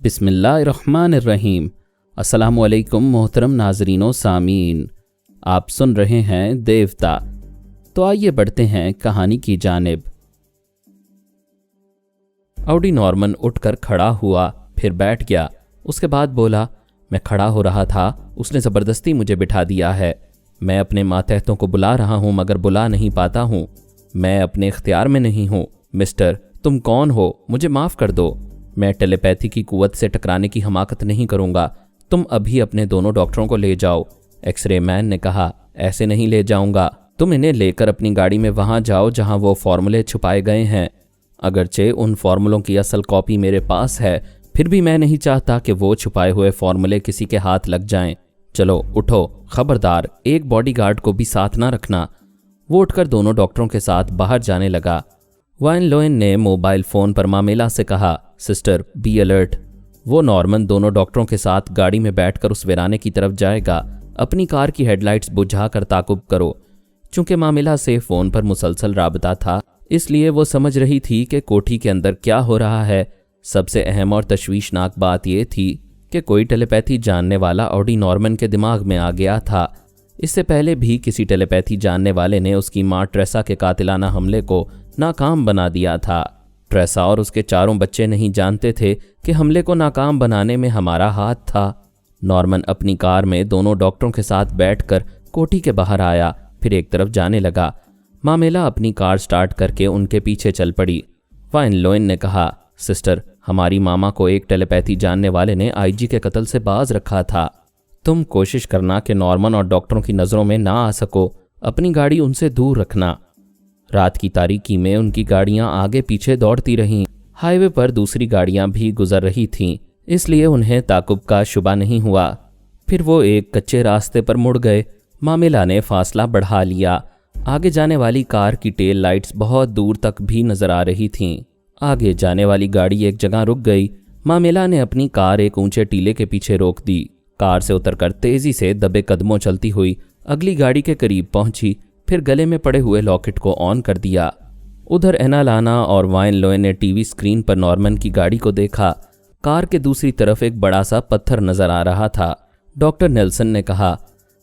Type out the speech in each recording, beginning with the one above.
बिस्मिल्लाहिर्रहमानिर्रहीम। अस्सलामुअलैकुम मोहतरम नाजरीनों सामीन, आप सुन रहे हैं देवता। तो आइए बढ़ते हैं कहानी की जानिब। ऑडी नॉर्मन उठकर खड़ा हुआ, फिर बैठ गया। उसके बाद बोला, मैं खड़ा हो रहा था, उसने ज़बरदस्ती मुझे बिठा दिया है। मैं अपने मातहतों को बुला रहा हूँ मगर बुला नहीं पाता हूँ। मैं अपने इख्तियार में नहीं हूँ। मिस्टर, तुम कौन हो? मुझे माफ़ कर दो। मैं टेलीपैथी की कुव्वत से टकराने की हमाकत नहीं करूँगा। तुम अभी अपने दोनों डॉक्टरों को ले जाओ। एक्सरे मैन ने कहा, ऐसे नहीं ले जाऊँगा। तुम इन्हें लेकर अपनी गाड़ी में वहाँ जाओ जहाँ वो फार्मूले छुपाए गए हैं। अगरचे उन फार्मूलों की असल कॉपी मेरे पास है, फिर भी मैं नहीं चाहता कि वो छुपाए हुए फार्मूले किसी के हाथ लग जाएं। चलो उठो, खबरदार एक बॉडीगार्ड को भी साथ ना रखना। वो उठकर दोनों डॉक्टरों के साथ बाहर जाने लगा। वाइन लोइन ने मोबाइल फ़ोन पर मामेला से कहा, सिस्टर बी अलर्ट। वो नॉर्मन दोनों डॉक्टरों के साथ गाड़ी में बैठकर उस वीराने की तरफ जाएगा। अपनी कार की हेडलाइट्स बुझाकर ताकुब करो। चूंकि मामेला से फ़ोन पर मुसलसल राबता था, इसलिए वो समझ रही थी कि कोठी के अंदर क्या हो रहा है। सबसे अहम और तशवीशनाक बात यह थी कि कोई टेलीपैथी जानने वाला ऑडी नॉर्मन के दिमाग में आ गया था। इससे पहले भी किसी टेलीपैथी जानने वाले ने उसकी माँ ट्रेसा के कातिलाना हमले को नाकाम बना दिया था। ट्रेसा और उसके चारों बच्चे नहीं जानते थे कि हमले को नाकाम बनाने में हमारा हाथ था। नॉर्मन अपनी कार में दोनों डॉक्टरों के साथ बैठकर कोठी के बाहर आया, फिर एक तरफ जाने लगा। मामेला अपनी कार स्टार्ट करके उनके पीछे चल पड़ी। वाइन लोइन ने कहा, सिस्टर, हमारी मामा को एक टेलीपैथी जानने वाले ने आईजी के कत्ल से बाज रखा था। तुम कोशिश करना कि नॉर्मन और डॉक्टरों की नज़रों में ना आ सको। अपनी गाड़ी उनसे दूर रखना। रात की तारीकी में उनकी गाड़ियां आगे पीछे दौड़ती रहीं। हाईवे पर दूसरी गाड़ियां भी गुजर रही थीं, इसलिए उन्हें ताकुब का शुबा नहीं हुआ। फिर वो एक कच्चे रास्ते पर मुड़ गए। मामेला ने फासला बढ़ा लिया। आगे जाने वाली कार की टेल लाइट्स बहुत दूर तक भी नजर आ रही थीं। आगे जाने वाली गाड़ी एक जगह रुक गई। मामेला ने अपनी कार एक ऊंचे टीले के पीछे रोक दी। कार से उतरकर तेजी से दबे कदमों चलती हुई अगली गाड़ी के करीब पहुंची, फिर गले में पड़े हुए लॉकेट को ऑन कर दिया। उधर एनालाना और वाइन लोइन ने टीवी स्क्रीन पर नॉर्मन की गाड़ी को देखा। कार के दूसरी तरफ एक बड़ा सा पत्थर नजर आ रहा था। डॉक्टर नेल्सन ने कहा,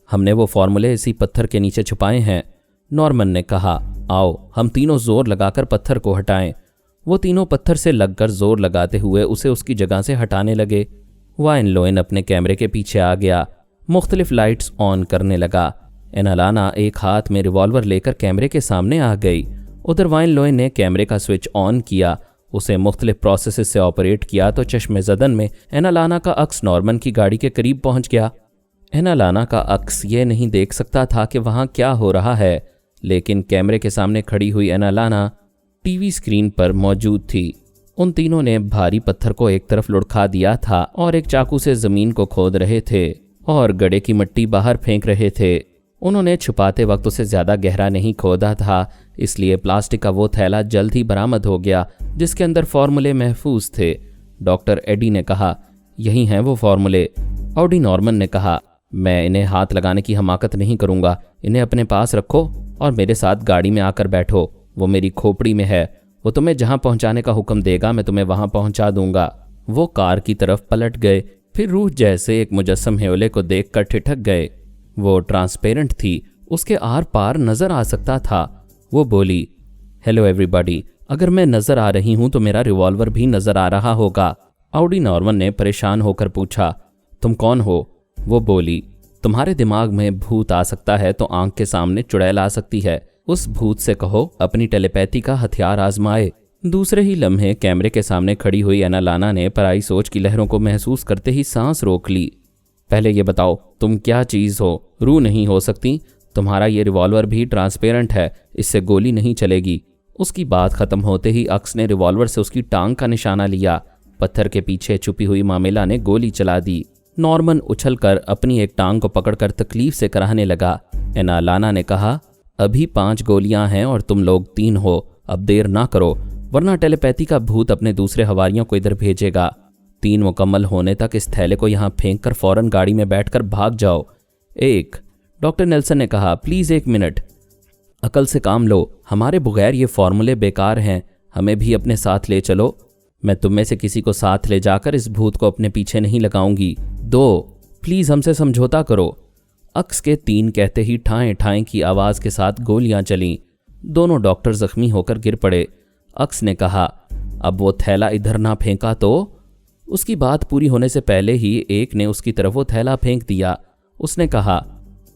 हमने वो फार्मूले इसी पत्थर के नीचे छुपाए हैं। नॉर्मन ने कहा, आओ हम तीनों जोर लगाकर पत्थर को हटाएं। वो तीनों पत्थर से लगकर जोर लगाते हुए उसे उसकी जगह से हटाने लगे। वाइन लोइन अपने कैमरे के पीछे आ गया, मुख्तलिफ लाइट्स ऑन करने लगा। एनालाना एक हाथ में रिवॉल्वर लेकर कैमरे के सामने आ गई। उधर वाइन लोइन ने कैमरे का स्विच ऑन किया, उसे मुख्तलिफ प्रोसेसेस से ऑपरेट किया तो चश्मे ज़दन में एनालाना का अक्स नॉर्मन की गाड़ी के करीब पहुंच गया। एनालाना का अक्स ये नहीं देख सकता था कि वहाँ क्या हो रहा है, लेकिन कैमरे के सामने खड़ी हुई एनालाना टीवी स्क्रीन पर मौजूद थी। उन तीनों ने भारी पत्थर को एक तरफ लुढ़का दिया था और एक चाकू से ज़मीन को खोद रहे थे और गड्ढे की मिट्टी बाहर फेंक रहे थे। उन्होंने छुपाते वक्त उसे ज़्यादा गहरा नहीं खोदा था, इसलिए प्लास्टिक का वो थैला जल्द ही बरामद हो गया जिसके अंदर फार्मूले महफूज थे। डॉक्टर एडी ने कहा, यही हैं वो फार्मूले। ऑडी नॉर्मन ने कहा, मैं इन्हें हाथ लगाने की हमाकत नहीं करूँगा। इन्हें अपने पास रखो और मेरे साथ गाड़ी में आकर बैठो। वो मेरी खोपड़ी में है। वो तुम्हें जहाँ पहुँचाने का हुक्म देगा मैं तुम्हें वहाँ पहुँचा दूंगा। वो कार की तरफ पलट गए, फिर रूह जैसे एक मुजस्सम हेवले को देखकर ठिठक गए। वो ट्रांसपेरेंट थी, उसके आर पार नजर आ सकता था। वो बोली, हेलो एवरीबॉडी, अगर मैं नजर आ रही हूं तो मेरा रिवॉल्वर भी नजर आ रहा होगा। ऑडी नॉर्मन ने परेशान होकर पूछा, तुम कौन हो? वो बोली, तुम्हारे दिमाग में भूत आ सकता है तो आंख के सामने चुड़ैल आ सकती है। उस भूत से कहो अपनी टेलीपैथी का हथियार आजमाए। दूसरे ही लम्हे कैमरे के सामने खड़ी हुई एनालाना ने पराई सोच की लहरों को महसूस करते ही सांस रोक ली। पहले ये बताओ तुम क्या चीज़ हो? रूह नहीं हो सकती। तुम्हारा ये रिवॉल्वर भी ट्रांसपेरेंट है, इससे गोली नहीं चलेगी। उसकी बात खत्म होते ही अक्स ने रिवॉल्वर से उसकी टांग का निशाना लिया। पत्थर के पीछे छुपी हुई मामेला ने गोली चला दी। नॉर्मन उछलकर अपनी एक टांग को पकड़कर तकलीफ से कराहने लगा। एनालाना ने कहा, अभी 5 गोलियां हैं और तुम लोग 3 हो। अब देर ना करो वरना टेलीपैथी का भूत अपने दूसरे हवारियों को इधर भेजेगा। 3 मुकम्मल होने तक इस थैले को यहाँ फेंक कर फौरन गाड़ी में बैठकर भाग जाओ। 1 डॉक्टर नेल्सन ने कहा, प्लीज़ 1 मिनट, अकल से काम लो। हमारे बगैर ये फार्मूले बेकार हैं, हमें भी अपने साथ ले चलो। मैं तुम में से किसी को साथ ले जाकर इस भूत को अपने पीछे नहीं लगाऊंगी। दो, प्लीज हमसे समझौता करो। अक्स के 3 कहते ही ठाएं ठाएं की आवाज के साथ गोलियां चलीं। दोनों डॉक्टर जख्मी होकर गिर पड़े। अक्स ने कहा, अब वो थैला इधर ना फेंका तो। उसकी बात पूरी होने से पहले ही एक ने उसकी तरफ वो थैला फेंक दिया। उसने कहा,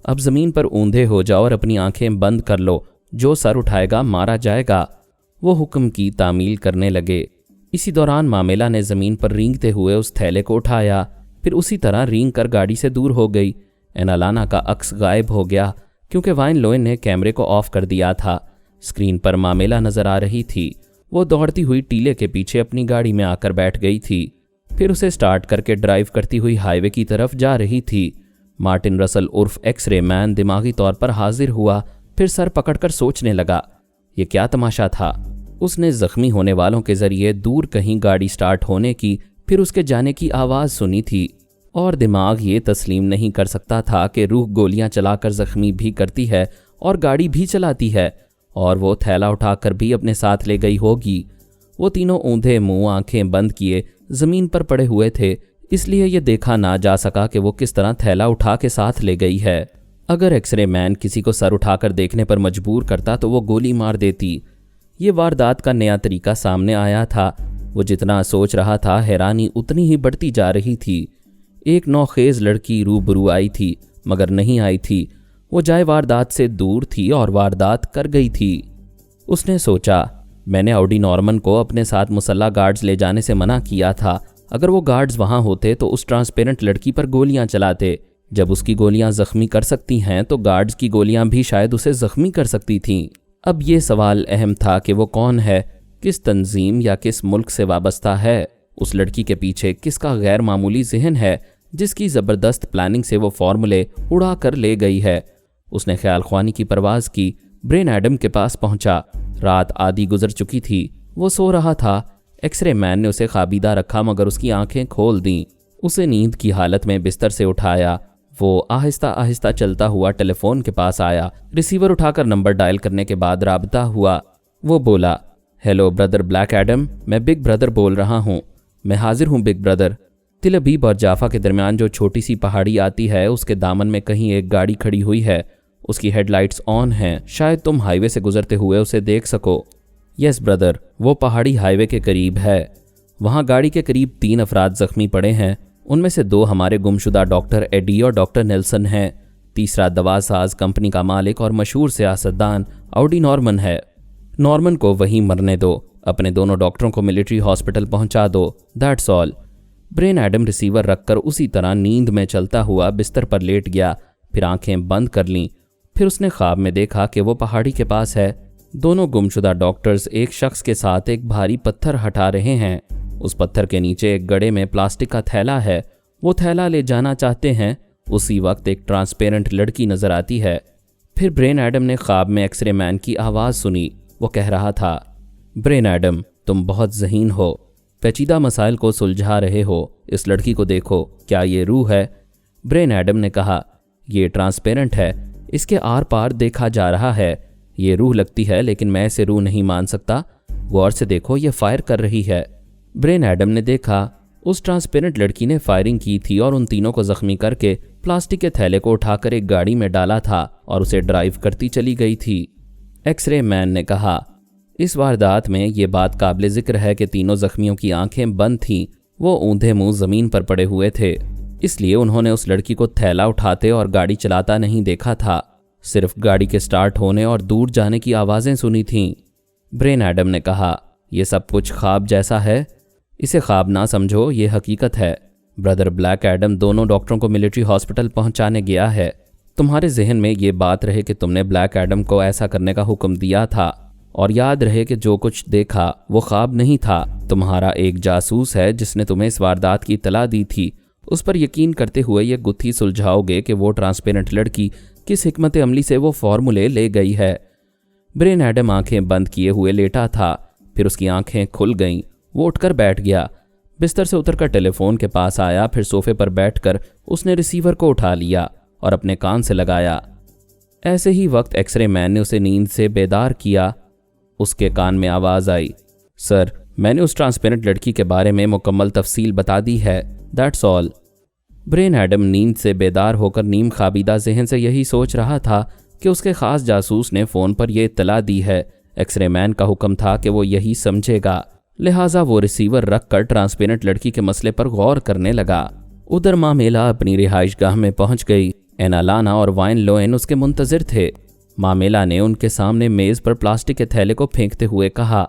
अब जमीन पर ऊंधे हो जाओ और अपनी आंखें बंद कर लो, जो सर उठाएगा मारा जाएगा। वो हुक्म की तामील करने लगे। इसी दौरान मामेला ने जमीन पर रेंगते हुए उस थैले को उठाया, फिर उसी तरह रेंग कर गाड़ी से दूर हो गई। एनालाना का अक्स गायब हो गया क्योंकि वाइन लोइन ने कैमरे को ऑफ कर दिया था। स्क्रीन पर मामेला नजर आ रही थी। वो दौड़ती हुई टीले के पीछे अपनी गाड़ी में आकर बैठ गई थी, फिर उसे स्टार्ट करके ड्राइव करती हुई हाईवे की तरफ जा रही थी। मार्टिन रसल उर्फ एक्सरे मैन दिमागी तौर पर हाजिर हुआ, फिर सर पकड़कर सोचने लगा, ये क्या तमाशा था। उसने जख्मी होने वालों के जरिए दूर कहीं गाड़ी स्टार्ट होने की, फिर उसके जाने की आवाज़ सुनी थी, और दिमाग ये तस्लीम नहीं कर सकता था कि रूह गोलियां चलाकर जख्मी भी करती है और गाड़ी भी चलाती है, और वो थैला उठाकर भी अपने साथ ले गई होगी। वो तीनों ऊंधे मुंह आंखें बंद किए जमीन पर पड़े हुए थे, इसलिए ये देखा ना जा सका कि वो किस तरह थैला उठा के साथ ले गई है। अगर एक्सरे मैन किसी को सर उठाकर देखने पर मजबूर करता तो वो गोली मार देती। ये वारदात का नया तरीका सामने आया था। वो जितना सोच रहा था, हैरानी उतनी ही बढ़ती जा रही थी। एक नौखेज लड़की रूबरू आई थी, मगर नहीं आई थी। वो जाए वारदात से दूर थी और वारदात कर गई थी। उसने सोचा, मैंने ऑडी नॉर्मन को अपने साथ मुसल्ला गार्ड्स ले जाने से मना किया था। अगर वो गार्ड्स वहां होते तो उस ट्रांसपेरेंट लड़की पर गोलियां चलाते। जब उसकी गोलियां जख्मी कर सकती हैं तो गार्ड्स की गोलियां भी शायद उसे जख्मी कर सकती थीं। अब ये सवाल अहम था कि वो कौन है, किस तंजीम या किस मुल्क से वाबस्ता है। उस लड़की के पीछे किसका गैर मामूली जहन है जिसकी ज़बरदस्त प्लानिंग से वो फार्मूले उड़ा कर ले गई है। उसने ख्याल ख्वानी की परवाज़ की। ब्रेन एडम के पास पहुंचा। रात आधी गुजर चुकी थी। वो सो रहा था। एक्सरे मैन ने उसे खाबीदा रखा, मगर उसकी आंखें खोल दीं। उसे नींद की हालत में बिस्तर से उठाया। वो आहिस्ता आहिस्ता चलता हुआ टेलीफोन के पास आया। रिसीवर उठाकर नंबर डायल करने के बाद राबता हुआ। वो बोला, हेलो ब्रदर ब्लैक एडम, मैं बिग ब्रदर बोल रहा हूँ। मैं हाजिर हूँ बिग ब्रदर। तिल अबीब और जाफा के दरमियान जो छोटी सी पहाड़ी आती है, उसके दामन में कहीं एक गाड़ी खड़ी हुई है। उसकी हेडलाइट्स ऑन हैं। शायद तुम हाईवे से गुजरते हुए उसे देख सको। यस ब्रदर, वो पहाड़ी हाईवे के करीब है। वहाँ गाड़ी के करीब 3 अफराद जख्मी पड़े हैं। उनमें से 2 हमारे गुमशुदा डॉक्टर एडी और डॉक्टर नेल्सन हैं। तीसरा दवासाज कंपनी का मालिक और मशहूर सियासतदान ऑडी नॉर्मन है। नॉर्मन को वहीं मरने दो। अपने दोनों डॉक्टरों को मिलिट्री हॉस्पिटल पहुंचा दो। That's all. Brain Adam receiver रखकर उसी तरह नींद में चलता हुआ बिस्तर पर लेट गया, फिर आंखें बंद कर लीं। फिर उसने ख्वाब में देखा कि वो पहाड़ी के पास है। दोनों गुमशुदा डॉक्टर्स एक शख्स के साथ एक भारी पत्थर हटा रहे हैं। उस पत्थर के नीचे एक गड़े में प्लास्टिक का थैला है। वो थैला ले जाना चाहते हैं। उसी वक्त एक ट्रांसपेरेंट लड़की नजर आती है। फिर ब्रेन एडम ने ख्वाब में एक्सरे मैन की आवाज़ सुनी। वो कह रहा था, ब्रेन एडम, तुम बहुत ज़हीन हो, पेचीदा मसाइल को सुलझा रहे हो। इस लड़की को देखो, क्या ये रूह है? ब्रेन एडम ने कहा, ये ट्रांसपेरेंट है, इसके आर पार देखा जा रहा है। ये रूह लगती है, लेकिन मैं इसे रूह नहीं मान सकता। गौर से देखो, ये फायर कर रही है। ब्रेन एडम ने देखा, उस ट्रांसपेरेंट लड़की ने फायरिंग की थी और उन तीनों को जख्मी करके प्लास्टिक के थैले को उठाकर एक गाड़ी में डाला था और उसे ड्राइव करती चली गई थी। एक्सरे मैन ने कहा, इस वारदात में ये बात काबिल जिक्र है कि तीनों जख्मियों की आंखें बंद थीं। वो ऊंधे मुंह जमीन पर पड़े हुए थे, इसलिए उन्होंने उस लड़की को थैला उठाते और गाड़ी चलाता नहीं देखा था। सिर्फ गाड़ी के स्टार्ट होने और दूर जाने की आवाज़ें सुनी थीं। ब्रेन एडम ने कहा, यह सब कुछ ख्वाब जैसा है। इसे ख्वाब ना समझो, ये हकीकत है। ब्रदर ब्लैक एडम दोनों डॉक्टरों को मिलिट्री हॉस्पिटल पहुंचाने गया है। तुम्हारे जहन में ये बात रहे कि तुमने ब्लैक एडम को ऐसा करने का हुक्म दिया था, और याद रहे कि जो कुछ देखा वो ख्वाब नहीं था। तुम्हारा एक जासूस है जिसने तुम्हें इस वारदात की इत्तला दी थी। उस पर यकीन करते हुए ये गुत्थी सुलझाओगे कि वो ट्रांसपेरेंट लड़की किस हिकमत अमली से वो फार्मूले ले गई है। ब्रेन एडम आंखें बंद किए हुए लेटा था, फिर उसकी आंखें खुल गईं। वो उठकर बैठ गया। बिस्तर से उतरकर टेलीफोन के पास आया, फिर सोफे पर बैठकर उसने रिसीवर को उठा लिया और अपने कान से लगाया। ऐसे ही वक्त एक्सरे मैन ने उसे नींद से बेदार किया। उसके कान में आवाज़ आई, सर, मैंने उस ट्रांसपेरेंट लड़की के बारे में मुकम्मल तफसील बता दी है, दैट्स ऑल। ब्रेन एडम नींद से बेदार होकर नीम खाबीदा जहन से यही सोच रहा था कि उसके खास जासूस ने फ़ोन पर यह इत्तला दी है। एक्सरे मैन का हुक्म था कि वो यही समझेगा, लिहाजा वो रिसीवर रख कर ट्रांसपेरेंट लड़की के मसले पर गौर करने लगा। उधर मामेला अपनी रिहाइश गाह में पहुंच गई। एना लाना और वाइन लोएन उसके मुंतजिर थे। मामेला ने उनके सामने मेज़ पर प्लास्टिक के थैले को फेंकते हुए कहा,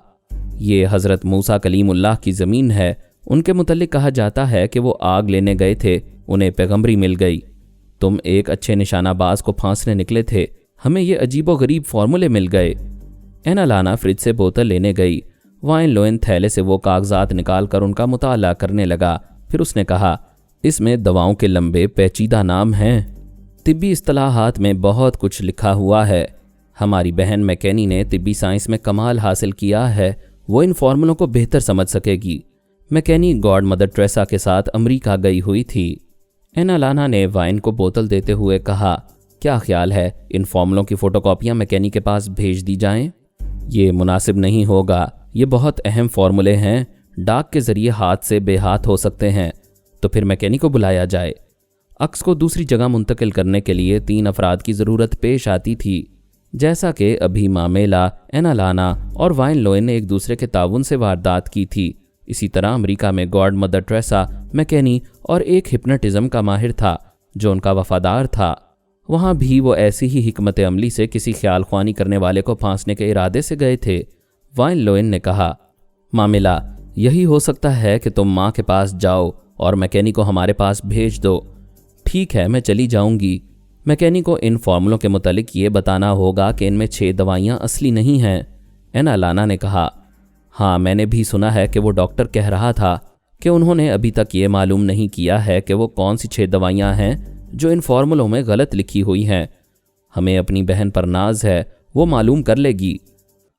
ये हज़रत मूसा कलीमुल्लाह की ज़मीन है। उनके मुतल्लिक कहा जाता है कि वो आग लेने गए थे, उन्हें पैगंबरी मिल गई। तुम एक अच्छे निशानाबाज को फांसने निकले थे, हमें ये अजीबो गरीब फार्मूले मिल गए। एना लाना फ्रिज से बोतल लेने गई। वाइन लोएन थैले से वो कागजात निकाल कर उनका मुताला करने लगा। फिर उसने कहा, इसमें दवाओं के लंबे पेचीदा नाम हैं, तिब्बी इस्तिलाहात में बहुत कुछ लिखा हुआ है। हमारी बहन मैकेनी ने तिब्बी साइंस में कमाल हासिल किया है, वो इन फार्मूलों को बेहतर समझ सकेगी। मैकेनी गॉड मदर ट्रेसा के साथ अमरीका गई हुई थी। एना लाना ने वाइन को बोतल देते हुए कहा, क्या ख्याल है इन फार्मूलों की फ़ोटोकॉपियाँ मैकेनी के पास भेज दी जाएं? ये मुनासिब नहीं होगा, ये बहुत अहम फार्मूले हैं, डाक के ज़रिए हाथ से बेहाथ हो सकते हैं। तो फिर मैकेनी को बुलाया जाए। अक्स को दूसरी जगह मुंतकिल करने के लिए 3 अफराद की ज़रूरत पेश आती थी। जैसा कि अभी मामेला, एना लाना और वाइन लोएन ने एक दूसरे के ताउन से वारदात की थी, इसी तरह अमेरिका में गॉड मदर ट्रेसा, मैकेनी और एक हिप्नोटिज्म का माहिर था जो उनका वफादार था। वहाँ भी वो ऐसी ही हिकमत अमली से किसी ख्याल ख्वानी करने वाले को फांसने के इरादे से गए थे। वाइन लोएन ने कहा, मामेला, यही हो सकता है कि तुम माँ के पास जाओ और मैकेनी को हमारे पास भेज दो। ठीक है, मैं चली जाऊंगी। मैकेनी को इन फार्मूलों के मुतालिक ये बताना होगा कि इनमें 6 दवाइयाँ असली नहीं हैं। एना लाना ने कहा, हाँ, मैंने भी सुना है कि वो डॉक्टर कह रहा था कि उन्होंने अभी तक ये मालूम नहीं किया है कि वो कौन सी 6 दवाइयाँ हैं जो इन फार्मूलों में गलत लिखी हुई हैं। हमें अपनी बहन पर नाज है, वो मालूम कर लेगी।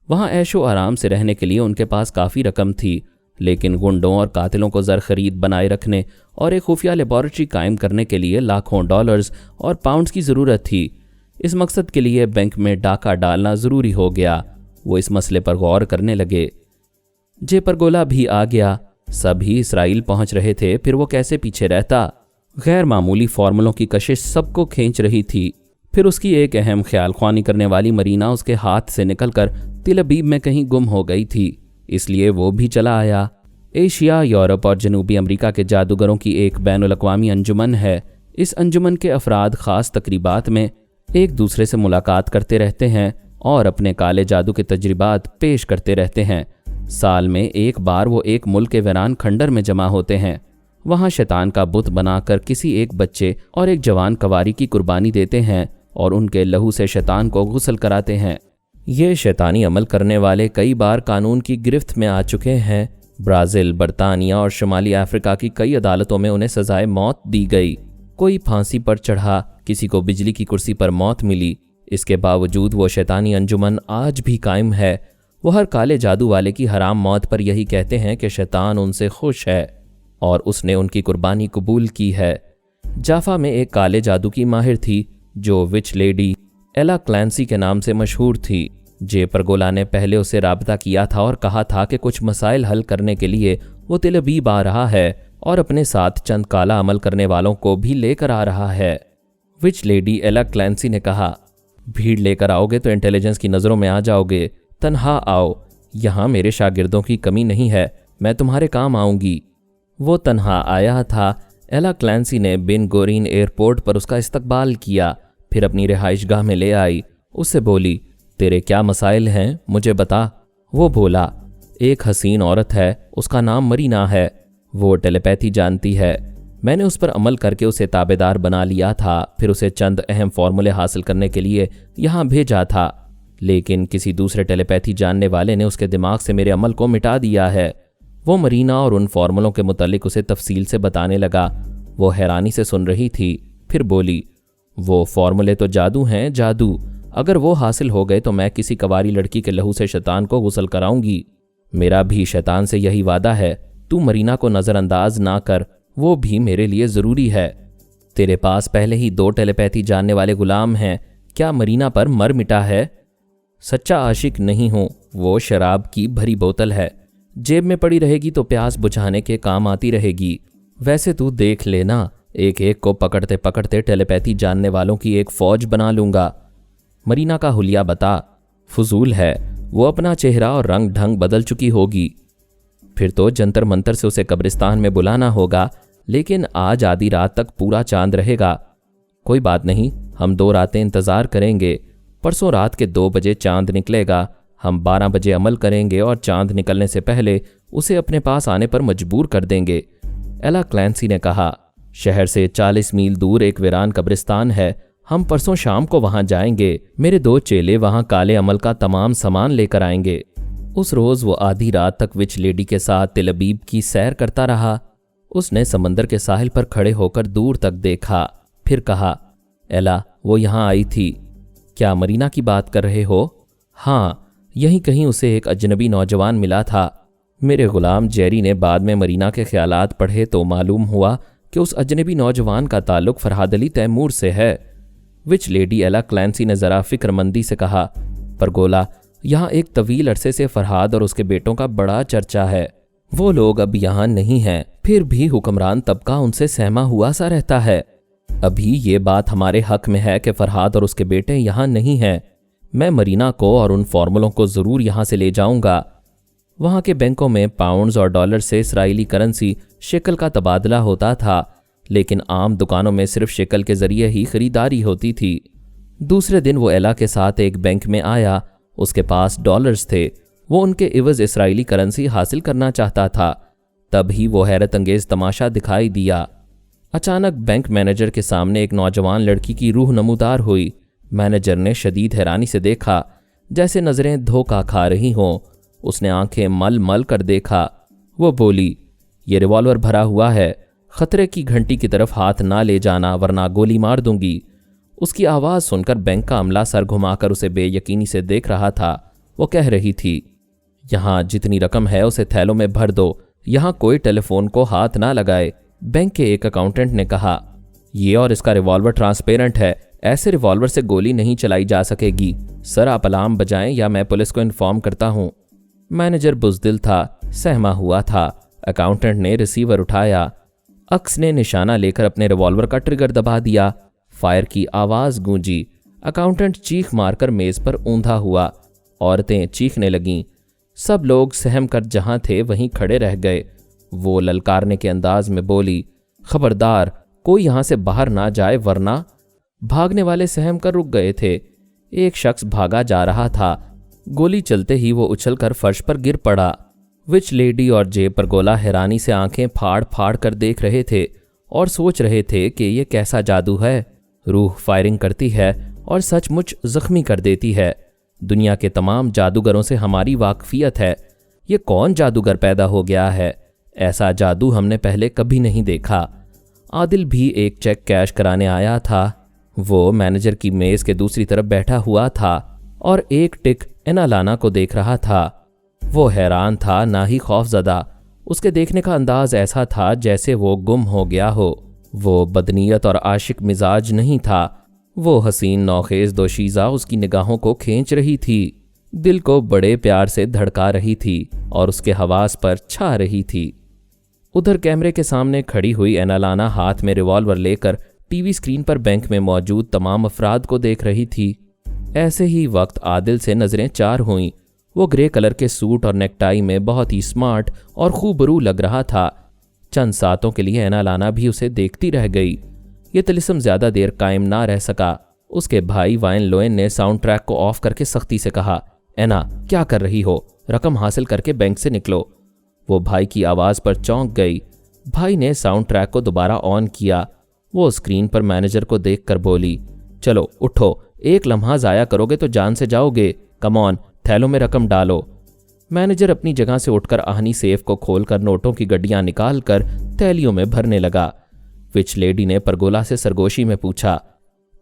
वहाँ ऐशो आराम से रहने के लिए उनके पास काफ़ी रकम थी, लेकिन गुंडों और कातिलों को ज़र खरीद बनाए रखने और एक खुफिया लेबॉरेटरी कायम करने के लिए लाखों डॉलर्स और पाउंड्स की ज़रूरत थी। इस मकसद के लिए बैंक में डाका डालना ज़रूरी हो गया। वो इस मसले पर गौर करने लगे। जेपरगोला भी आ गया। सभी इसराइल पहुंच रहे थे, फिर वो कैसे पीछे रहता। गैर मामूली फार्मूलों की कशिश सबको खींच रही थी। फिर उसकी एक अहम ख्याल ख्वानी करने वाली मरीना उसके हाथ से निकलकर तिल अबीब में कहीं गुम हो गई थी, इसलिए वो भी चला आया। एशिया, यूरोप और जनूबी अमेरिका के जादूगरों की एक बैनुल-अक़वामी अंजुमन है। इस अंजुमन के अफराद ख़ास तकरीबात में एक दूसरे से मुलाकात करते रहते हैं और अपने काले जादू के तजर्बात पेश करते रहते हैं। साल में एक बार वो एक मुल्क के वीरान खंडर में जमा होते हैं। वहाँ शैतान का बुत बनाकर किसी एक बच्चे और एक जवान कवारी की कुर्बानी देते हैं और उनके लहू से शैतान को गुस्ल कराते हैं। ये शैतानी अमल करने वाले कई बार कानून की गिरफ्त में आ चुके हैं। ब्राज़ील, बरतानिया और शुमाली अफ्रीका की कई अदालतों में उन्हें सजाए मौत दी गई। कोई फांसी पर चढ़ा, किसी को बिजली की कुर्सी पर मौत मिली। इसके बावजूद वो शैतानी अंजुमन आज भी कायम है। वो हर काले जादू वाले की हराम मौत पर यही कहते हैं कि शैतान उनसे खुश है और उसने उनकी कुर्बानी कबूल की है। जाफा में एक काले जादू की माहिर थी जो विच लेडी एला क्लैंसी के नाम से मशहूर थी। जेपरगोला ने पहले उसे राबता किया था और कहा था कि कुछ मसाइल हल करने के लिए वो तिल अबीब आ रहा है और अपने साथ चंद काला अमल करने वालों को भी लेकर आ रहा है। विच लेडी एला क्लैंसी ने कहा, भीड़ लेकर आओगे तो इंटेलिजेंस की नज़रों में आ जाओगे, तन्हा आओ, यहाँ मेरे शागिर्दों की कमी नहीं है, मैं तुम्हारे काम आऊँगी। वो तन्हा आया था। एला क्लैंसी ने बिन गोरीन एयरपोर्ट पर उसका इस्तकबाल किया, फिर अपनी रिहाइशगाह में ले आई। उससे बोली, तेरे क्या मसाइल हैं, मुझे बता। वो बोला, एक हसीन औरत है, उसका नाम मरीना है, वो टेलीपैथी जानती है। मैंने उस पर अमल करके उसे ताबेदार बना लिया था, फिर उसे चंद अहम फार्मूले हासिल करने के लिए यहाँ भेजा था, लेकिन किसी दूसरे टेलीपैथी जानने वाले ने उसके दिमाग से मेरे अमल को मिटा दिया है। वो मरीना और उन फार्मूलों के मुतालिक उसे तफसील से बताने लगा। वो हैरानी से सुन रही थी, फिर बोली, वो फार्मूले तो जादू हैं, जादू। अगर वो हासिल हो गए तो मैं किसी कवारी लड़की के लहू से शैतान को गुस्ल कराऊंगी। मेरा भी शैतान से यही वादा है, तू मरीना को नज़रअंदाज ना कर, वो भी मेरे लिए ज़रूरी है। तेरे पास पहले ही 2 टेलीपैथी जानने वाले गुलाम हैं, क्या मरीना पर मर मिटा है? सच्चा आशिक नहीं हूँ, वो शराब की भरी बोतल है। जेब में पड़ी रहेगी तो प्यास बुझाने के काम आती रहेगी। वैसे तू देख लेना, एक एक को पकड़ते पकड़ते टेलीपैथी जानने वालों की एक फौज बना लूंगा। मरीना का हुलिया बता। फजूल है, वो अपना चेहरा और रंग ढंग बदल चुकी होगी। फिर तो जंतर मंतर से उसे कब्रिस्तान में बुलाना होगा, लेकिन आज आधी रात तक पूरा चांद रहेगा। कोई बात नहीं, हम 2 रातें इंतज़ार करेंगे। परसों रात के 2 बजे चांद निकलेगा। हम 12 बजे अमल करेंगे और चांद निकलने से पहले उसे अपने पास आने पर मजबूर कर देंगे। एला क्लैंसी ने कहा, शहर से 40 मील दूर एक वीरान कब्रिस्तान है। हम परसों शाम को वहां जाएंगे। मेरे 2 चेले वहां काले अमल का तमाम सामान लेकर आएंगे। उस रोज वो आधी रात तक विच लेडी के साथ तिल अबीब की सैर करता रहा। उसने समंदर के साहिल पर खड़े होकर दूर तक देखा, फिर कहा, एला वो यहाँ आई थी। क्या मरीना की बात कर रहे हो? हाँ, यहीं कहीं उसे एक अजनबी नौजवान मिला था। मेरे गुलाम जेरी ने बाद में मरीना के ख्यालात पढ़े तो मालूम हुआ कि उस अजनबी नौजवान का ताल्लुक फरहाद अली तैमूर से है। विच लेडी एला क्लैंसी ने जरा फिक्रमंदी से कहा, पर गोला, यहाँ एक तवील अरसे से फरहाद और उसके बेटों का बड़ा चर्चा है। वो लोग अब यहाँ नहीं हैं, फिर भी हुक्मरान तबका उनसे सहमा हुआ सा रहता है। अभी ये बात हमारे हक में है कि फरहाद और उसके बेटे यहाँ नहीं हैं। मैं मरीना को और उन फॉर्मूलों को ज़रूर यहाँ से ले जाऊँगा। वहाँ के बैंकों में पाउंड्स और डॉलर से इसराइली करेंसी शेकल का तबादला होता था, लेकिन आम दुकानों में सिर्फ शेकल के ज़रिए ही ख़रीदारी होती थी। दूसरे दिन वो एला के साथ एक बैंक में आया। उसके पास डॉलर्स थे। वो उनके इवज़ इसराइली करेंसी हासिल करना चाहता था। तभी वो हैरत अंगेज़ तमाशा दिखाई दिया। अचानक बैंक मैनेजर के सामने एक नौजवान लड़की की रूह नमूदार हुई। मैनेजर ने शदीद हैरानी से देखा, जैसे नज़रें धोखा खा रही हों। उसने आंखें मल मल कर देखा। वो बोली, ये रिवॉल्वर भरा हुआ है, खतरे की घंटी की तरफ हाथ ना ले जाना वरना गोली मार दूंगी। उसकी आवाज़ सुनकर बैंक का अमला सर घुमाकर उसे बेयकीनी से देख रहा था। वो कह रही थी, यहाँ जितनी रकम है उसे थैलों में भर दो, यहाँ कोई टेलीफोन को हाथ ना लगाए। बैंक के एक अकाउंटेंट ने कहा, ये और इसका रिवॉल्वर ट्रांसपेरेंट है, ऐसे रिवॉल्वर से गोली नहीं चलाई जा सकेगी। सर आप अलार्म बजाएं या मैं पुलिस को इन्फॉर्म करता हूँ। मैनेजर बुज़दिल था, सहमा हुआ था। अकाउंटेंट ने रिसीवर उठाया। अक्स ने निशाना लेकर अपने रिवॉल्वर का ट्रिगर दबा दिया। फायर की आवाज़ गूंजी। अकाउंटेंट चीख मारकर मेज़ पर ऊंधा हुआ। औरतें चीखने लगीं। सब लोग सहम कर जहां थे वहीं खड़े रह गए। वो ललकारने के अंदाज में बोली, खबरदार कोई यहां से बाहर ना जाए वरना। भागने वाले सहम कर रुक गए थे। एक शख्स भागा जा रहा था। गोली चलते ही वो उछलकर फर्श पर गिर पड़ा। विच लेडी और जे पर गोला हैरानी से आंखें फाड़ फाड़ कर देख रहे थे और सोच रहे थे कि ये कैसा जादू है। रूह फायरिंग करती है और सचमुच जख्मी कर देती है। दुनिया के तमाम जादूगरों से हमारी वाकफियत है। ये कौन जादूगर पैदा हो गया है? ऐसा जादू हमने पहले कभी नहीं देखा। आदिल भी एक चेक कैश कराने आया था। वो मैनेजर की मेज़ के दूसरी तरफ बैठा हुआ था और एक टिक एनालाना को देख रहा था। वो हैरान था, ना ही खौफजदा। उसके देखने का अंदाज ऐसा था जैसे वो गुम हो गया हो। वो बदनीयत और आशिक मिजाज नहीं था। वो हसीन नौखेज़ दोशीज़ा उसकी निगाहों को खींच रही थी, दिल को बड़े प्यार से धड़का रही थी और उसके हवास पर छा रही थी। उधर कैमरे के सामने खड़ी हुई एनालाना हाथ में रिवॉल्वर लेकर टीवी स्क्रीन पर बैंक में मौजूद तमाम अफराद को देख रही थी। ऐसे ही वक्त आदिल से नजरें चार हुईं। वो ग्रे कलर के सूट और नेकटाई में बहुत ही स्मार्ट और खूबरू लग रहा था। चंद सातों के लिए एनालाना भी उसे देखती रह गई। ये तिलिस्म ज्यादा देर कायम ना रह सका। उसके भाई वाइन लोएन ने साउंड ट्रैक को ऑफ करके सख्ती से कहा, एना क्या कर रही हो? रकम हासिल करके बैंक से निकलो। वो भाई की आवाज़ पर चौंक गई। भाई ने साउंड ट्रैक को दोबारा ऑन किया। वो स्क्रीन पर मैनेजर को देखकर बोली, चलो उठो, एक लम्हा ज़ाया करोगे तो जान से जाओगे। कम ऑन, थैलों में रकम डालो। मैनेजर अपनी जगह से उठकर आहनी सेफ को खोलकर नोटों की गड्डियां निकालकर थैलियों में भरने लगा। विच लेडी ने परगोला से सरगोशी में पूछा,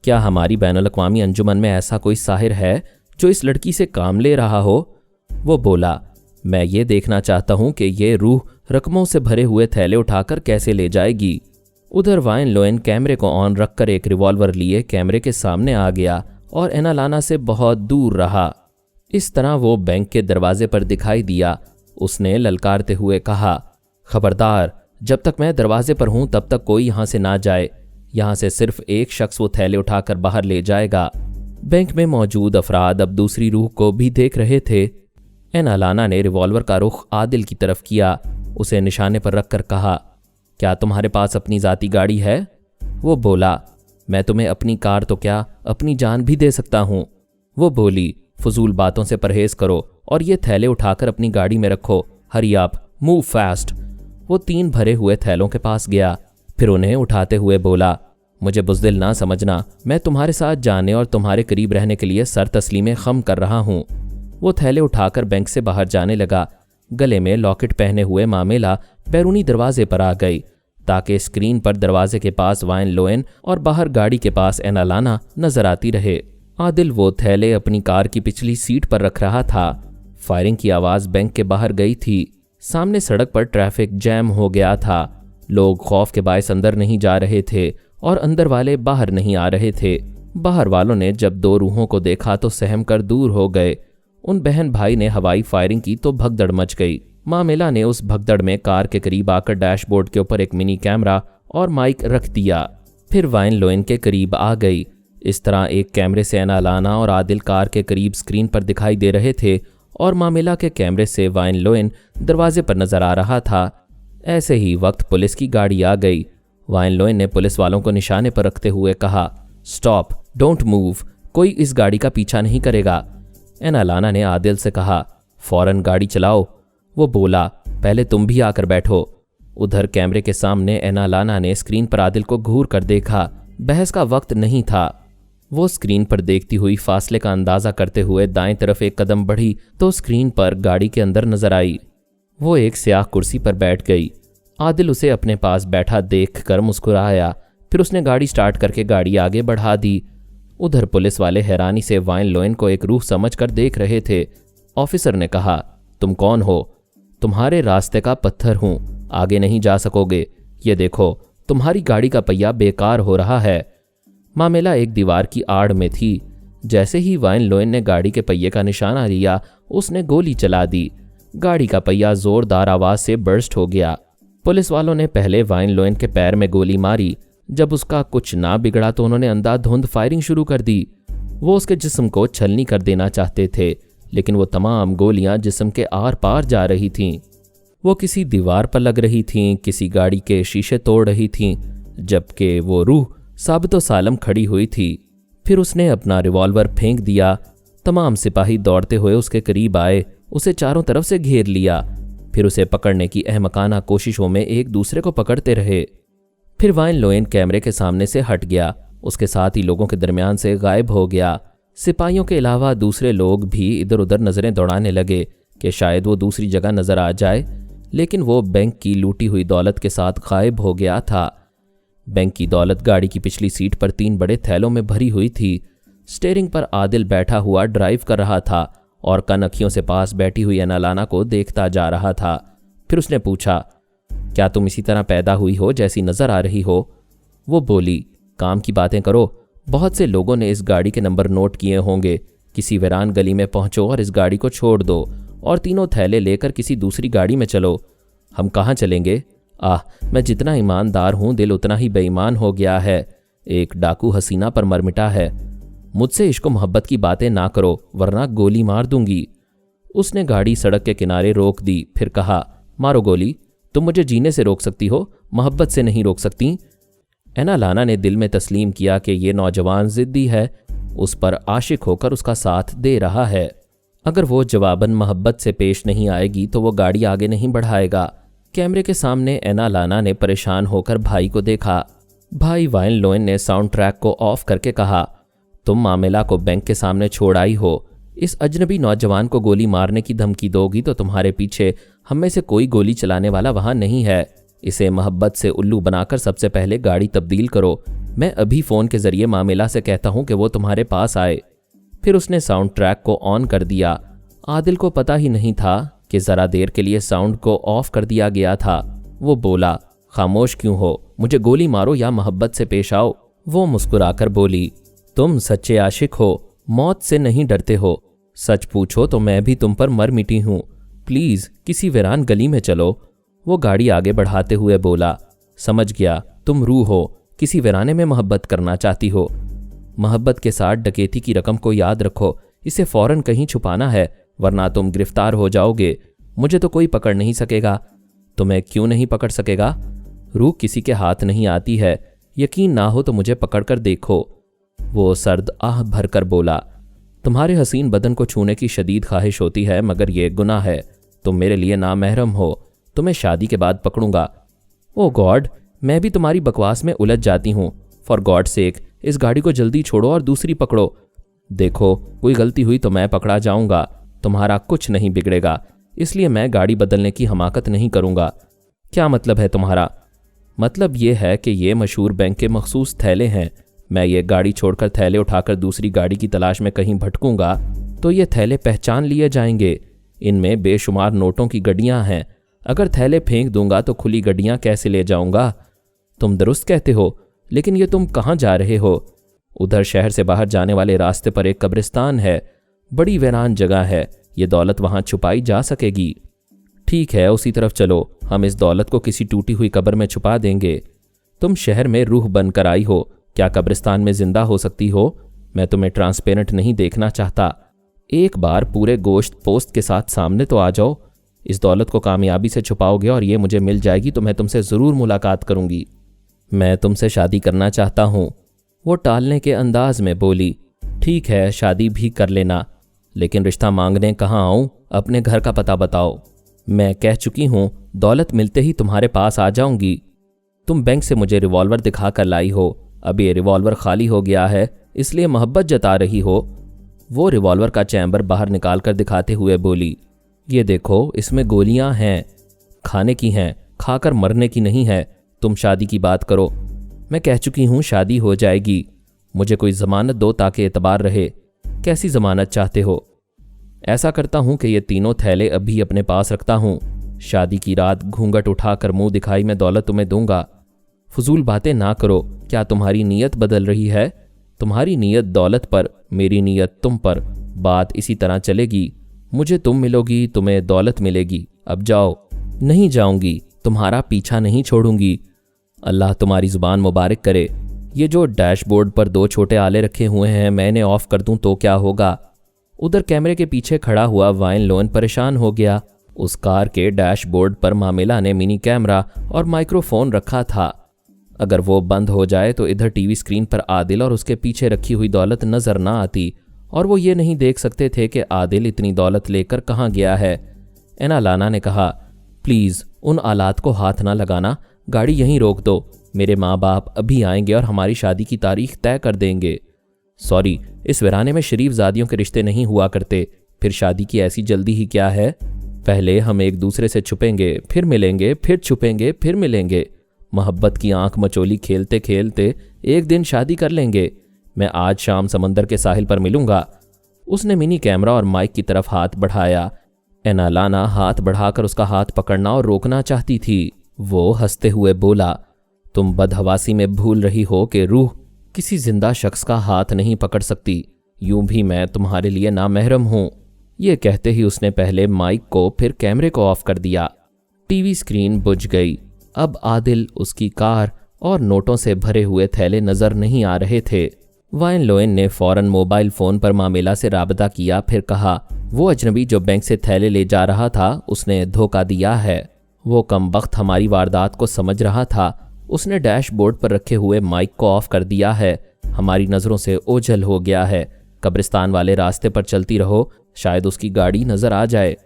क्या हमारी बैनुल अक़वामी अंजुमन में ऐसा कोई साहिर है जो इस लड़की से काम ले रहा हो? वो बोला, मैं ये देखना चाहता हूं कि ये रूह रकमों से भरे हुए थैले उठाकर कैसे ले जाएगी। उधर वाइन लोएन कैमरे को ऑन रखकर एक रिवॉल्वर लिए कैमरे के सामने आ गया और एनालाना से बहुत दूर रहा। इस तरह वो बैंक के दरवाजे पर दिखाई दिया। उसने ललकारते हुए कहा, खबरदार, जब तक मैं दरवाजे पर हूं तब तक कोई यहां से ना जाए। यहां से सिर्फ एक शख्स वो थैले उठाकर बाहर ले जाएगा। बैंक में मौजूद अफराद अब दूसरी रूह को भी देख रहे थे। एनालाना ने रिवॉल्वर का रुख आदिल की तरफ किया, उसे निशाने पर रखकर कहा, क्या तुम्हारे पास अपनी ज़ाती गाड़ी है? वो बोला, मैं तुम्हें अपनी कार तो क्या अपनी जान भी दे सकता हूँ। वो बोली, फजूल बातों से परहेज करो और ये थैले उठाकर अपनी गाड़ी में रखो। हरी आप, मूव फास्ट। वो 3 भरे हुए थैलों के पास गया, फिर उन्हें उठाते हुए बोला, मुझे बुज़दिल ना समझना, मैं तुम्हारे साथ जाने और तुम्हारे करीब रहने के लिए सर तस्लीमें खम कर रहा हूँ। वो थैले उठाकर बैंक से बाहर जाने लगा। गले में लॉकेट पहने हुए मामेला बैरूनी दरवाजे पर आ गई ताकि स्क्रीन पर दरवाजे के पास वाइन लोएन और बाहर गाड़ी के पास एनालाना नजर आती रहे। आदिल वो थैले अपनी कार की पिछली सीट पर रख रहा था। फायरिंग की आवाज़ बैंक के बाहर गई थी। सामने सड़क पर ट्रैफिक जैम हो गया था। लोग खौफ के बायस अंदर नहीं जा रहे थे और अंदर वाले बाहर नहीं आ रहे थे। बाहर वालों ने जब 2 रूहों को देखा तो सहम कर दूर हो गए। उन बहन भाई ने हवाई फायरिंग की तो भगदड़ मच गई। मामेला ने उस भगदड़ में कार के करीब आकर डैशबोर्ड के ऊपर एक मिनी कैमरा और माइक रख दिया। फिर वाइन लोएन के करीब आ गई। इस तरह एक कैमरे से एनालाना और आदिल कार के करीब स्क्रीन पर दिखाई दे रहे थे और मामेला के कैमरे से वाइन लोएन दरवाजे पर नजर आ रहा था। ऐसे ही वक्त पुलिस की गाड़ी आ गई। वाइन लोएन ने पुलिस वालों को निशाने पर रखते हुए कहा, स्टॉप, डोंट मूव, कोई इस गाड़ी का पीछा नहीं करेगा। एनालाना ने आदिल से कहा, फौरन गाड़ी चलाओ। वो बोला, पहले तुम भी आकर बैठो। उधर कैमरे के सामने एनालाना ने स्क्रीन पर आदिल को घूर कर देखा। बहस का वक्त नहीं था। वो स्क्रीन पर देखती हुई फासले का अंदाजा करते हुए दाएं तरफ एक कदम बढ़ी तो स्क्रीन पर गाड़ी के अंदर नजर आई। वो एक स्याह कुर्सी पर बैठ गई। आदिल उसे अपने पास बैठा देखकर मुस्कुराया। फिर उसने गाड़ी स्टार्ट करके गाड़ी आगे बढ़ा दी। उधर पुलिस वाले हैरानी से वाइन लोएन को एक रूह समझकर देख रहे थे। ऑफिसर ने कहा, तुम कौन हो? तुम्हारे रास्ते का पत्थर हूं, आगे नहीं जा सकोगे। ये देखो, तुम्हारी गाड़ी का पहिया बेकार हो रहा है। मामेला एक दीवार की आड़ में थी। जैसे ही वाइन लोएन ने गाड़ी के पहिए का निशाना लिया, उसने गोली चला दी। गाड़ी का पहिया जोरदार आवाज से बर्स्ट हो गया। पुलिस वालों ने पहले वाइन लोएन के पैर में गोली मारी। जब उसका कुछ ना बिगड़ा तो उन्होंने अंधाधुंध फायरिंग शुरू कर दी। वो उसके जिस्म को छलनी कर देना चाहते थे, लेकिन वो तमाम गोलियां जिस्म के आर पार जा रही थीं। वो किसी दीवार पर लग रही थीं, किसी गाड़ी के शीशे तोड़ रही थीं, जबकि वो रूह साबितो सालम खड़ी हुई थी। फिर उसने अपना रिवॉल्वर फेंक दिया। तमाम सिपाही दौड़ते हुए उसके करीब आए, उसे चारों तरफ से घेर लिया। फिर उसे पकड़ने की अहमकाना कोशिशों में एक दूसरे को पकड़ते रहे। फिर वाइन लोएन कैमरे के सामने से हट गया, उसके साथ ही लोगों के दरमियान से गायब हो गया। सिपाहियों के अलावा दूसरे लोग भी इधर उधर नजरें दौड़ाने लगे कि शायद वो दूसरी जगह नजर आ जाए, लेकिन वो बैंक की लूटी हुई दौलत के साथ गायब हो गया था। बैंक की दौलत गाड़ी की पिछली सीट पर 3 बड़े थैलों में भरी हुई थी। स्टीयरिंग पर आदिल बैठा हुआ ड्राइव कर रहा था और कन अखियों से पास बैठी हुई एनालाना को देखता जा रहा था। फिर उसने पूछा, क्या तुम इसी तरह पैदा हुई हो जैसी नजर आ रही हो? वो बोली, काम की बातें करो। बहुत से लोगों ने इस गाड़ी के नंबर नोट किए होंगे। किसी वीरान गली में पहुंचो और इस गाड़ी को छोड़ दो और 3 थैले लेकर किसी दूसरी गाड़ी में चलो। हम कहाँ चलेंगे? मैं जितना ईमानदार हूं, दिल उतना ही बेईमान हो गया है। एक डाकू हसीना पर मर मिटा है। मुझसे इश्क मोहब्बत की बातें ना करो, वरना गोली मार दूंगी। उसने गाड़ी सड़क के किनारे रोक दी, फिर कहा, मारो गोली। तुम मुझे जीने से रोक सकती हो, मोहब्बत से नहीं रोक सकती। एनालाना ने दिल में तस्लीम किया कि ये नौजवान जिद्दी है, उस पर आशिक होकर उसका साथ दे रहा है। अगर वो जवाबन मोहब्बत से पेश नहीं आएगी तो वो गाड़ी आगे नहीं बढ़ाएगा। कैमरे के सामने एनालाना ने परेशान होकर भाई को देखा। भाई वाइन लोएन ने साउंड ट्रैक को ऑफ करके कहा, तुम मामेला को बैंक के सामने छोड़ आई हो। इस अजनबी नौजवान को गोली मारने की धमकी दोगी तो तुम्हारे पीछे हम में से कोई गोली चलाने वाला वहां नहीं है। इसे मोहब्बत से उल्लू बनाकर सबसे पहले गाड़ी तब्दील करो। मैं अभी फ़ोन के जरिए मामेला से कहता हूं कि वो तुम्हारे पास आए। फिर उसने साउंड ट्रैक को ऑन कर दिया। आदिल को पता ही नहीं था कि ज़रा देर के लिए साउंड को ऑफ कर दिया गया था। वो बोला, खामोश क्यों हो? मुझे गोली मारो या मोहब्बत से पेश आओ। वो मुस्कुराकर बोली, तुम सच्चे आशिक हो, मौत से नहीं डरते हो। सच पूछो तो मैं भी तुम पर मर मिटी हूँ। प्लीज़ किसी वीरान गली में चलो। वो गाड़ी आगे बढ़ाते हुए बोला, समझ गया, तुम रूह हो, किसी वीराने में मोहब्बत करना चाहती हो। मोहब्बत के साथ डकैती की रकम को याद रखो, इसे फौरन कहीं छुपाना है, वरना तुम गिरफ्तार हो जाओगे। मुझे तो कोई पकड़ नहीं सकेगा। तुम्हें क्यों नहीं पकड़ सकेगा? रूह किसी के हाथ नहीं आती है, यकीन ना हो तो मुझे पकड़ कर देखो। वो सर्द आह भरकर बोला, तुम्हारे हसीन बदन को छूने की शदीद ख्वाहिश होती है, मगर यह गुनाह है। तुम मेरे लिए नामहरम हो, तुम्हें शादी के बाद पकड़ूंगा। ओ गॉड, मैं भी तुम्हारी बकवास में उलझ जाती हूँ। फॉर गॉड सेक, इस गाड़ी को जल्दी छोड़ो और दूसरी पकड़ो। देखो, कोई गलती हुई तो मैं पकड़ा जाऊंगा, तुम्हारा कुछ नहीं बिगड़ेगा, इसलिए मैं गाड़ी बदलने की हमाकत नहीं करूंगा। क्या मतलब है तुम्हारा? मतलब ये है कि ये मशहूर बैंक के मखसूस थैले हैं। मैं ये गाड़ी छोड़कर थैले उठाकर दूसरी गाड़ी की तलाश में कहीं भटकूंगा तो ये थैले पहचान लिए जाएंगे। इनमें बेशुमार नोटों की गड्डियां हैं। अगर थैले फेंक दूंगा तो खुली गड्डियां कैसे ले जाऊंगा? तुम दुरुस्त कहते हो, लेकिन ये तुम कहाँ जा रहे हो? उधर शहर से बाहर जाने वाले रास्ते पर एक कब्रिस्तान है, बड़ी वीरान जगह है, ये दौलत वहां छुपाई जा सकेगी। ठीक है, उसी तरफ चलो, हम इस दौलत को किसी टूटी हुई कब्र में छुपा देंगे। तुम शहर में रूह बनकर आई हो, क्या कब्रिस्तान में जिंदा हो सकती हो? मैं तुम्हें ट्रांसपेरेंट नहीं देखना चाहता। एक बार पूरे गोश्त पोस्ट के साथ सामने तो आ जाओ। इस दौलत को कामयाबी से छुपाओगे और ये मुझे मिल जाएगी तो मैं तुमसे ज़रूर मुलाकात करूंगी। मैं तुमसे शादी करना चाहता हूँ। वो टालने के अंदाज में बोली, ठीक है, शादी भी कर लेना, लेकिन रिश्ता मांगने कहाँ आऊँ? अपने घर का पता बताओ। मैं कह चुकी हूँ, दौलत मिलते ही तुम्हारे पास आ जाऊंगी। तुम बैंक से मुझे रिवॉल्वर दिखा कर लाई हो, अब ये रिवॉल्वर खाली हो गया है, इसलिए मोहब्बत जता रही हो। वो रिवॉल्वर का चैम्बर बाहर निकाल कर दिखाते हुए बोली, ये देखो, इसमें गोलियां हैं, खाने की हैं, खाकर मरने की नहीं है। तुम शादी की बात करो। मैं कह चुकी हूँ, शादी हो जाएगी। मुझे कोई जमानत दो ताकि एतबार रहे। कैसी जमानत चाहते हो? ऐसा करता हूँ कि ये तीनों थैले अभी अपने पास रखता हूँ। शादी की रात घूंघट उठाकर मुंह दिखाई मैं दौलत तुम्हें दूंगा। फजूल बातें ना करो। क्या तुम्हारी नीयत बदल रही है? तुम्हारी नीयत दौलत पर, मेरी नीयत तुम पर। बात इसी तरह चलेगी। मुझे तुम मिलोगी, तुम्हें दौलत मिलेगी। अब जाओ। नहीं जाऊंगी, तुम्हारा पीछा नहीं छोड़ूंगी। अल्लाह तुम्हारी जुबान मुबारक करे। ये जो डैशबोर्ड पर दो छोटे आले रखे हुए हैं, मैं इन्हें ऑफ कर दूं तो क्या होगा? उधर कैमरे के पीछे खड़ा हुआ वाइन लोन परेशान हो गया। उस कार के डैशबोर्ड पर मामिला ने मिनी कैमरा और माइक्रोफोन रखा था। अगर वो बंद हो जाए तो इधर टीवी स्क्रीन पर आदिल और उसके पीछे रखी हुई दौलत नजर ना आती और वो ये नहीं देख सकते थे कि आदिल इतनी दौलत लेकर कहाँ गया है। एना लाना ने कहा, प्लीज़ उन आलात को हाथ ना लगाना, गाड़ी यहीं रोक दो। मेरे माँ बाप अभी आएंगे और हमारी शादी की तारीख तय कर देंगे। सॉरी, इस वीराने में शरीफ ज़ादियों के रिश्ते नहीं हुआ करते, फिर शादी की ऐसी जल्दी ही क्या है? पहले हम एक दूसरे से छुपेंगे, फिर मिलेंगे, फिर छुपेंगे, फिर मिलेंगे। मोहब्बत की आंख मचोली खेलते खेलते एक दिन शादी कर लेंगे। मैं आज शाम समंदर के साहिल पर मिलूंगा। उसने मिनी कैमरा और माइक की तरफ हाथ बढ़ाया। एना लाना हाथ बढ़ाकर उसका हाथ पकड़ना और रोकना चाहती थी। वो हंसते हुए बोला, तुम बदहवासी में भूल रही हो कि रूह किसी जिंदा शख्स का हाथ नहीं पकड़ सकती। यूं भी मैं तुम्हारे लिए नामहरम हूं। ये कहते ही उसने पहले माइक को फिर कैमरे को ऑफ कर दिया। टीवी स्क्रीन बुझ गई। अब आदिल, उसकी कार और नोटों से भरे हुए थैले नजर नहीं आ रहे थे। वाइन लोएन ने फौरन मोबाइल फोन पर मामिला से राबता किया, फिर कहा, वो अजनबी जो बैंक से थैले ले जा रहा था, उसने धोखा दिया है। वो कमबख्त हमारी वारदात को समझ रहा था। उसने डैशबोर्ड पर रखे हुए माइक को ऑफ कर दिया है। हमारी नज़रों से ओझल हो गया है। कब्रिस्तान वाले रास्ते पर चलती रहो, शायद उसकी गाड़ी नजर आ जाए।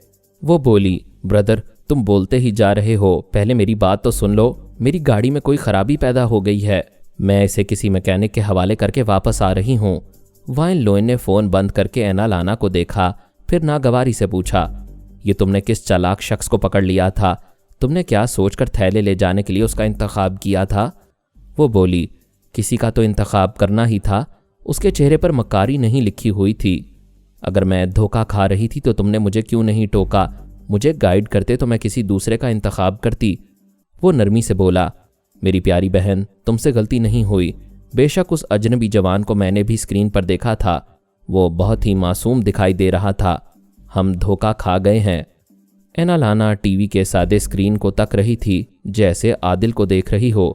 वो बोली, ब्रदर, तुम बोलते ही जा रहे हो, पहले मेरी बात तो सुन लो। मेरी गाड़ी में कोई खराबी पैदा हो गई है, मैं इसे किसी मैकेनिक के हवाले करके वापस आ रही हूँ। वाइन लोएन ने फ़ोन बंद करके एना लाना को देखा, फिर नागवारी से पूछा, ये तुमने किस चालाक शख्स को पकड़ लिया था? तुमने क्या सोचकर थैले ले जाने के लिए उसका इंतखाब किया था? वो बोली, किसी का तो इंतखाब करना ही था। उसके चेहरे पर मक्कारी नहीं लिखी हुई थी। अगर मैं धोखा खा रही थी तो तुमने मुझे क्यों नहीं टोका? मुझे गाइड करते तो मैं किसी दूसरे का इंतखाब करती। वो नरमी से बोला, मेरी प्यारी बहन, तुमसे गलती नहीं हुई। बेशक उस अजनबी जवान को मैंने भी स्क्रीन पर देखा था। वो बहुत ही मासूम दिखाई दे रहा था। हम धोखा खा गए हैं। एनालाना टीवी के सादे स्क्रीन को तक रही थी जैसे आदिल को देख रही हो।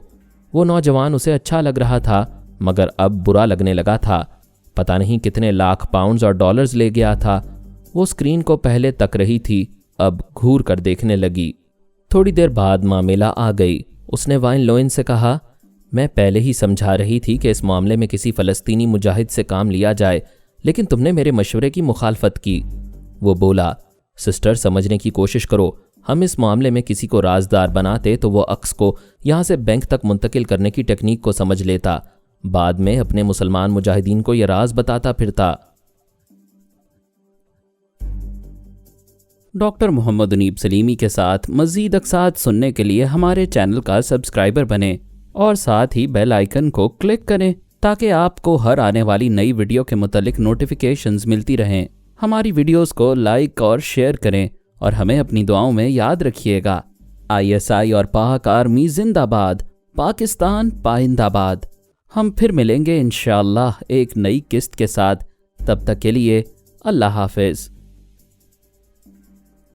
वो नौजवान उसे अच्छा लग रहा था मगर अब बुरा लगने लगा था। पता नहीं कितने लाख पाउंड्स और डॉलर्स ले गया था। वो स्क्रीन को पहले तक रही थी, अब घूर कर देखने लगी। थोड़ी देर बाद मामेला आ गई। उसने वाइन लोइन से कहा, मैं पहले ही समझा रही थी कि इस मामले में किसी फ़लस्तीनी मुजाहिद से काम लिया जाए, लेकिन तुमने मेरे मशवरे की मुखालफत की। वो बोला, सिस्टर समझने की कोशिश करो, हम इस मामले में किसी को राजदार बनाते तो वो अक्स को यहाँ से बैंक तक मुंतकिल करने की टेक्निक को समझ लेता, बाद में अपने मुसलमान मुजाहिदीन को यह राज बताता फिरता। डॉक्टर मोहम्मद उनीब सलीमी के साथ मज़ीद अक़सात सुनने के लिए हमारे चैनल का सब्सक्राइबर बनें और साथ ही बेल आइकन को क्लिक करें ताकि आपको हर आने वाली नई वीडियो के मुतालिक नोटिफिकेशंस मिलती रहें। हमारी वीडियोस को लाइक और शेयर करें और हमें अपनी दुआओं में याद रखिएगा। ISI और पाक आर्मी जिंदाबाद, पाकिस्तान पाइंदाबाद। हम फिर मिलेंगे इंशाअल्लाह एक नई किस्त के साथ। तब तक के लिए अल्लाह हाफिज़।